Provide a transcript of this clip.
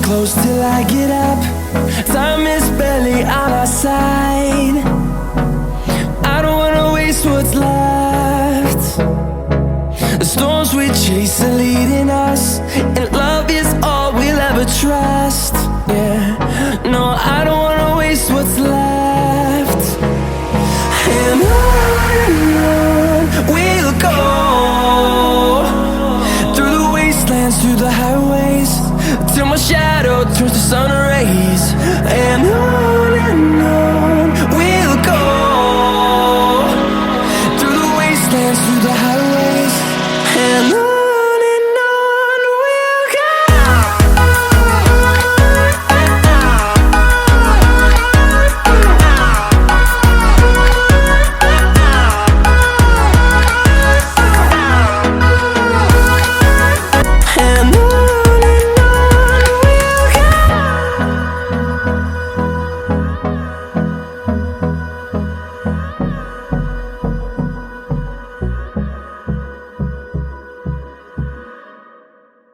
close till I get up. Time is barely on our side. I don't wanna waste what's left. The storms we chase are leading us, and love is all we'll ever trust. Yeah, no, I don't wanna waste what's left.